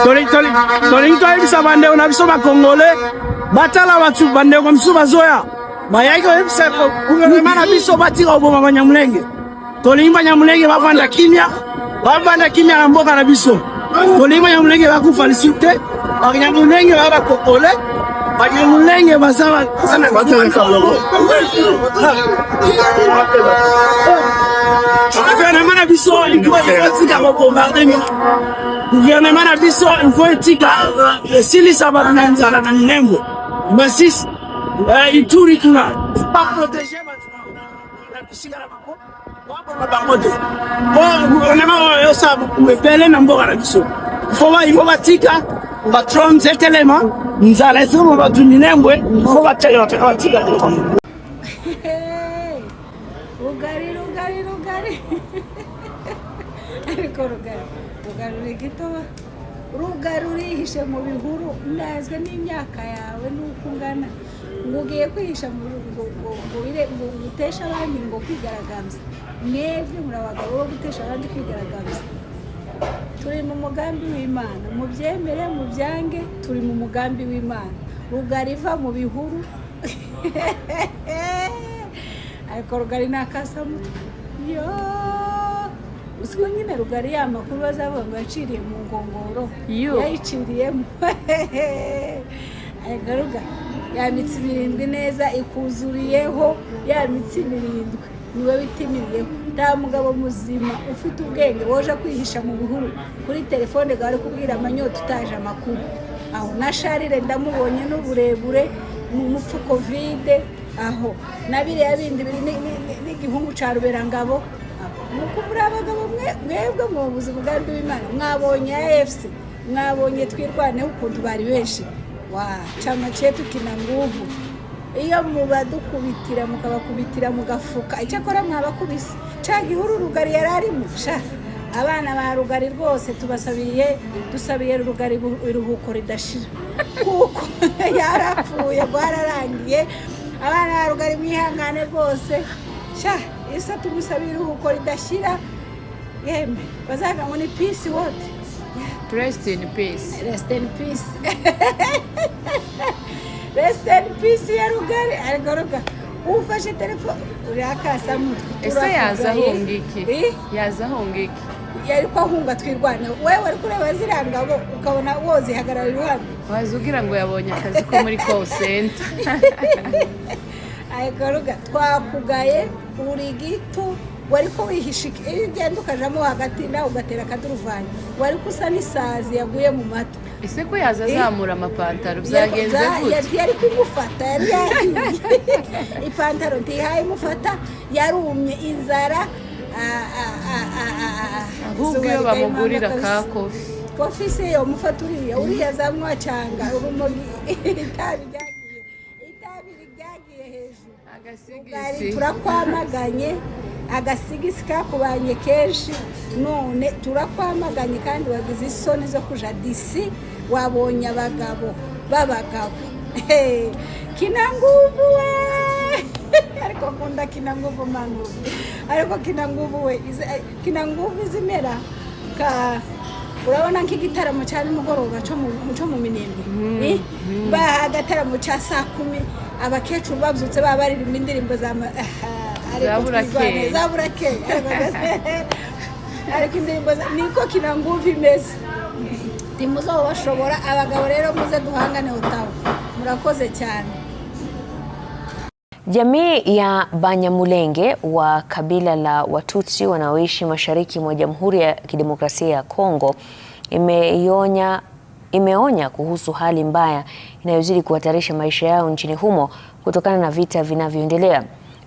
Tolinto ebisa bande na biso ba Congolais batala batu bande ko msuba zoya mayako ebisa ko gouvernement na biso batira oboma Banyamulenge tolimba Banyamulenge bavanda kimya na mboka na biso tolimba Banyamulenge bakufa lisite Banyamulenge baba Congolais Banyamulenge basaba sana gouvernement na biso il faut tika ko bombarder gouvernement na biso il faut tika silisa bananza na nembo basis ituri kuna pas protéger na bisigala bako ba bangote gouvernement yo sabu kubele na mboka na biso il faut batika ba tron zetelema nzala ezo ba tunilembwe il faut batika Rugari urihishe mu bihuru ndazwe n'imyaka yawe nuko ungana ngo ugiye kwihisha mu ngo gutesha abandi ngo kwigaragaza mwebwe murabagabo bo gutesha abandi kwigaragaza turi mu mugambi w'Imana mu byemere mu byange turi mu mugambi w'Imana Rugari va mu bihuru ariko Rugari nakasamu yo usiko nyine Rugari ya makuru bazavuga ngo yaciriye mu ngongoro yayiciriyemo agaruga ya mitsi mirindwi neza ikuzuriyeho ya mitsi mirindwi niwe bitimiriyeho nta mugabo muzima ufite ubwenge woje kwihisha mu bihuru kuri telefone gawe kubwira amanyota utaje amakuru aho na Charire ndamubonye n'uburebure mu mufuko vide aho nabire yabindi biri n'igihungu ca Ruberangabo mukubura abagabo mwebwe mu buzima bw'andi w'Imana mwabonye AFC mwabonye twirwaneho ukuntu bari benshi wa chama chetu kina nguvu iyo mubadukubitira mukabakubitira mugafuka icyakora mwabakubise cagihuru Rugari yararimo sha abana ba Rugari rwose dusabiye Rugari iruhuko ridashira kuko yarapfuye gwararangiye abana ba Rugari mwihangane rwose sha isa tumusabira uko ridashira yeme bazaga ngo ni peace what rest in peace rest in peace rest in peace ya Rugari arigoroka ufashe telefone urakasa mutwe ese yaza hongiki yari ko ahunga twirwane wewe ari kureba zirangabo ukabona wozi hagarara iruhande wazugira ngo yabonye akazi ko muri call center aygaruga twakugaye uri gito wari ko wihishika igenda ukajamo hagati nawe ugatera kaduruvanye wari kusa n'isazi yaguye mu mata ese ko yazazamura amapantaro byagenze gute yari kumufata yari ipantaro ntihaye mufata yarumye inzara ahubwo iyo bamugurira ka kofi se yo mufaturiye uriya zamwa cyanga urumogi itabi ryagiye hejuru agasigisi turakwamaganye agasigisi kakubanye kenshi none turakwamaganye kandi wagize isoni zo kuja disi wabonye abagabo babagabo Kinanguvu we ariko kunda Kinanguvu manu ariko Kinanguvu we Kinanguvu zimera ka urabona nk'igitaramo cyane mugoroba cyo mu Minembwe ba gataramo cya saa 10 abakecuru babyutse babaririmba indirimbo za zaburake ariko indirimbo niko Kinanguvu imeze timuzo bashobora abagabo rero muze duhangane utawo murakoze cyane. Jamii ya Banyamulenge wa kabila la Watutsi wanaoishi mashariki mwa Jamhuri ya Kidemokrasia ya Kongo imeonya kuhusu hali mbaya inayozidi kuhatarisha maisha yao nchini humo kutokana na vita vinavyoendelea.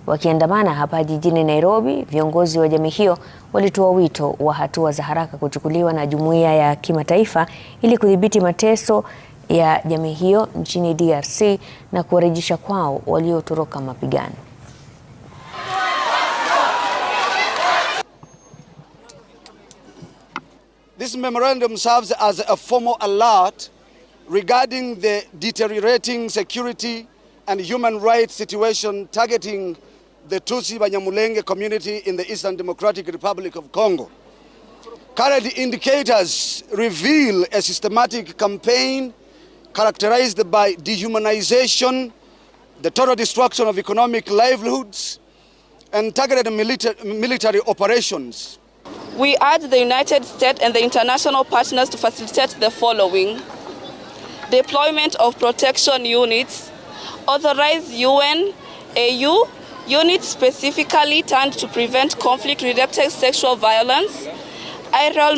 Wakiandamana hapa jijini Nairobi, viongozi wa jamii hiyo walitoa wito wa hatua za haraka kuchukuliwa na jumuiya ya kimataifa ili kudhibiti mateso ya jamii hiyo nchini DRC na kuwarejesha kwao waliotoroka mapigano. This memorandum serves as a formal alert regarding the deteriorating security and human rights situation targeting the Tutsi Banyamulenge community in the Eastern Democratic Republic of Congo. Current indicators reveal a systematic campaign characterized by dehumanization, the total destruction of economic livelihoods, and targeted military operations. We urge the United States and the international partners to facilitate the following: deployment of protection units, authorize UN, AU units specifically turned to prevent conflict-related sexual violence, aerial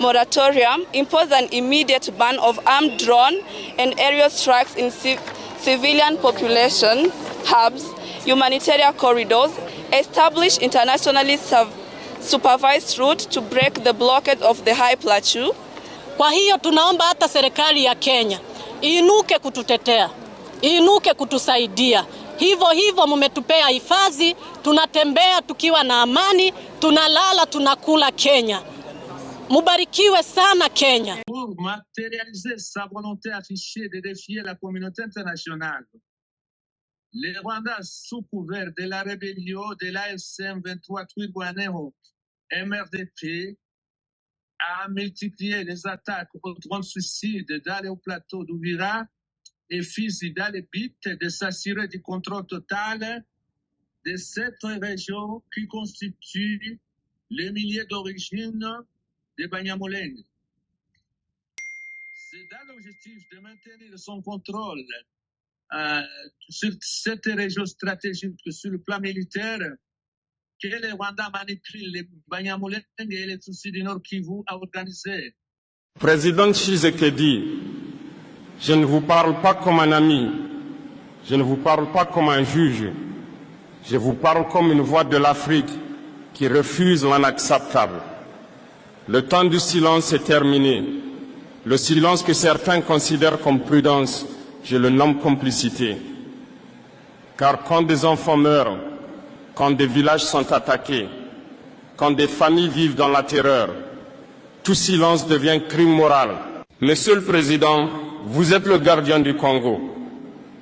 moratorium, impose an immediate ban of armed drone and aerial strikes in civilian population hubs, humanitarian corridors, establish internationally supervised route to break the blockade of the high plateau. Kwa hiyo tunaomba hata serikali ya Kenya iinuke kututetea, iinuke kutusaidia. Hivyo mmetupea hifadhi, tunatembea tukiwa na amani, tunalala tunakula Kenya. Mubarikiwe sana Kenya. Pour matérialiser sa volonté affichée de défier la communauté internationale, le Rwanda, sous couvert de la rébellion de l'AFC 23 Twirwaneho MRDP, a multiplié les attaques aux drones suicides dans le plateau d'Uvira et Fizi dans le but de s'assurer du contrôle total de cette région qui constitue le milieu d'origine de Banyamulenge. C'est dans l'objectif de maintenir son contrôle sur cette région stratégique sur le plan militaire que le Rwanda manipule les Banyamulenge et les Tutsis du Nord Kivu à organiser. Président Tshisekedi, je ne vous parle pas comme un ami, je ne vous parle pas comme un juge, je vous parle comme une voix de l'Afrique qui refuse l'inacceptable. Le temps du silence est terminé. Le silence que certains considèrent comme prudence, je le nomme complicité. Car quand des enfants meurent, quand des villages sont attaqués, quand des familles vivent dans la terreur, tout silence devient crime moral. Monsieur le Président, vous êtes le gardien du Congo.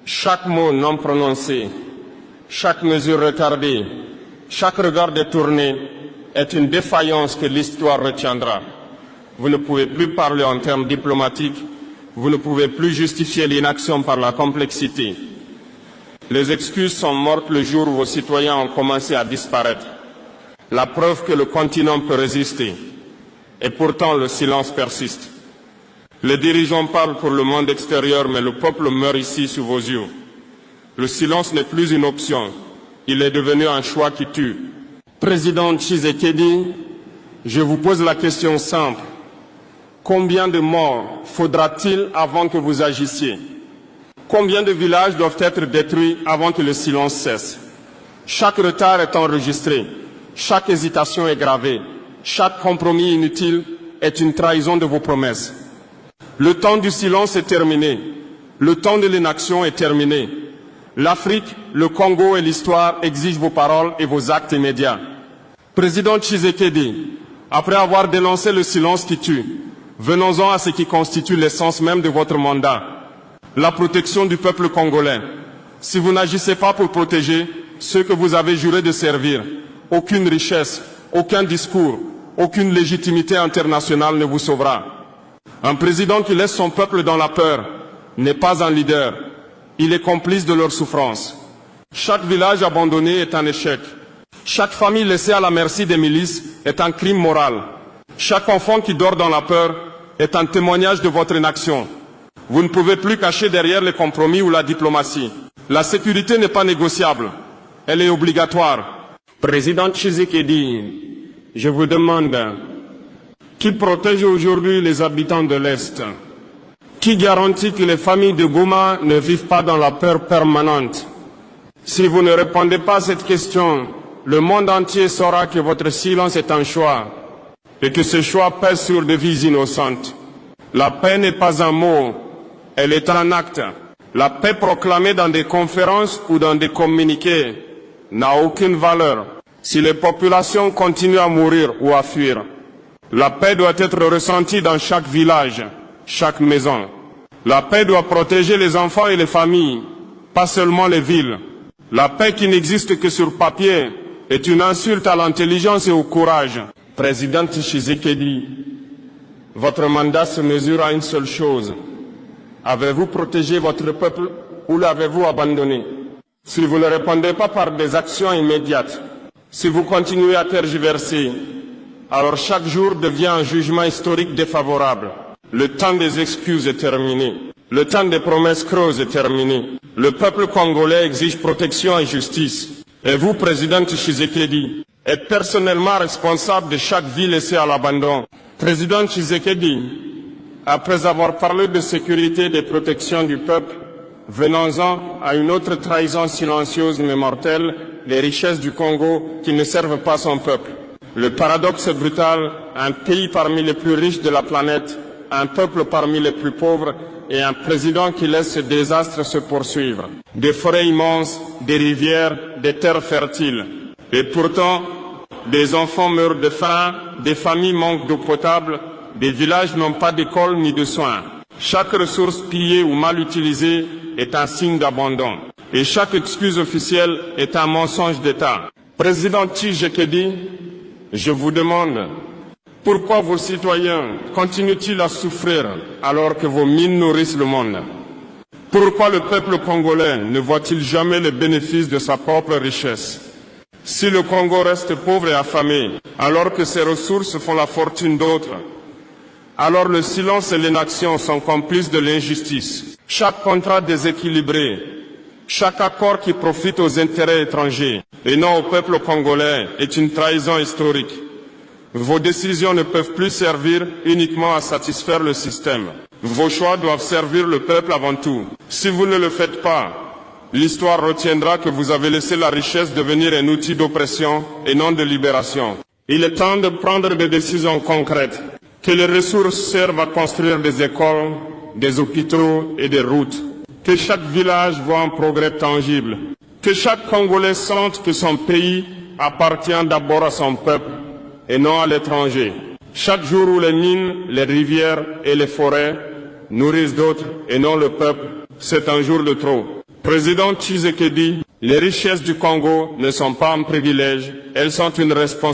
Chaque mot non prononcé, chaque mesure retardée, chaque regard détourné est une défaillance que l'histoire retiendra. Vous ne pouvez plus parler en termes diplomatiques, vous ne pouvez plus justifier l'inaction par la complexité. Les excuses sont mortes le jour où vos citoyens ont commencé à disparaître. La preuve que le continent peut résister. Et pourtant, le silence persiste. Les dirigeants parlent pour le monde extérieur, mais le peuple meurt ici sous vos yeux. Le silence n'est plus une option. Il est devenu un choix qui tue. Président Tshisekedi, je vous pose la question simple. Combien de morts faudra-t-il avant que vous agissiez? Combien de villages doivent être détruits avant que le silence cesse? Chaque retard est enregistré. Chaque hésitation est gravée. Chaque compromis inutile est une trahison de vos promesses. Le temps du silence est terminé. Le temps de l'inaction est terminé. L'Afrique, le Congo et l'histoire exigent vos paroles et vos actes immédiats. Président Tshisekedi, après avoir dénoncé le silence qui tue, venons-en à ce qui constitue l'essence même de votre mandat, la protection du peuple congolais. Si vous n'agissez pas pour protéger ceux que vous avez juré de servir, aucune richesse, aucun discours, aucune légitimité internationale ne vous sauvera. Un président qui laisse son peuple dans la peur n'est pas un leader. Il est complice de leur souffrance. Chaque village abandonné est un échec. Chaque famille laissée à la merci des milices est un crime moral. Chaque enfant qui dort dans la peur est un témoignage de votre inaction. Vous ne pouvez plus cacher derrière les compromis ou la diplomatie. La sécurité n'est pas négociable. Elle est obligatoire. Président Tshisekedi, je vous demande, qui protège aujourd'hui les habitants de l'Est? Qui garantit que les familles de Goma ne vivent pas dans la peur permanente? Si vous ne répondez pas à cette question, le monde entier saura que votre silence est un choix et que ce choix pèse sur des vies innocentes. La paix n'est pas un mot, elle est un acte. La paix proclamée dans des conférences ou dans des communiqués n'a aucune valeur si les populations continuent à mourir ou à fuir. La paix doit être ressentie dans chaque village, chaque maison. La paix doit protéger les enfants et les familles, pas seulement les villes. La paix qui n'existe que sur papier est une insulte à l'intelligence et au courage. Président Tshisekedi, votre mandat se mesure à une seule chose. Avez-vous protégé votre peuple ou l'avez-vous abandonné? Si vous ne répondez pas par des actions immédiates, si vous continuez à tergiverser, alors chaque jour devient un jugement historique défavorable. Le temps des excuses est terminé. Le temps des promesses creuses est terminé. Le peuple congolais exige protection et justice. Et vous, président Tshisekedi, êtes personnellement responsable de chaque vie laissée à l'abandon. Président Tshisekedi, après avoir parlé de sécurité et de protection du peuple, venons-en à une autre trahison silencieuse mais mortelle, les richesses du Congo qui ne servent pas son peuple. Le paradoxe est brutal, un pays parmi les plus riches de la planète, un peuple parmi les plus pauvres et un président qui laisse ce désastre se poursuivre. Des forêts immenses, des rivières, des terres fertiles. Et pourtant, des enfants meurent de faim, des familles manquent d'eau potable, des villages n'ont pas d'école ni de soins. Chaque ressource pillée ou mal utilisée est un signe d'abandon. Et chaque excuse officielle est un mensonge d'État. Président Tshisekedi, je vous demande, pourquoi vos citoyens continuent-ils à souffrir alors que vos mines nourrissent le monde? Pourquoi le peuple congolais ne voit-il jamais les bénéfices de sa propre richesse? Si le Congo reste pauvre et affamé, alors que ses ressources font la fortune d'autres, alors le silence et l'inaction sont complices de l'injustice. Chaque contrat déséquilibré, chaque accord qui profite aux intérêts étrangers et non au peuple congolais est une trahison historique. Vos décisions ne peuvent plus servir uniquement à satisfaire le système. Vos choix doivent servir le peuple avant tout. Si vous ne le faites pas, l'histoire retiendra que vous avez laissé la richesse devenir un outil d'oppression et non de libération. Il est temps de prendre des décisions concrètes. Que les ressources servent à construire des écoles, des hôpitaux et des routes. Que chaque village voit un progrès tangible. Que chaque Congolais sente que son pays appartient d'abord à son peuple et non à l'étranger. Chaque jour où les mines, les rivières et les forêts nourrissent d'autres et non le peuple, c'est un jour de trop. Président Tshisekedi, les richesses du Congo ne sont pas un privilège, elles sont une responsabilité.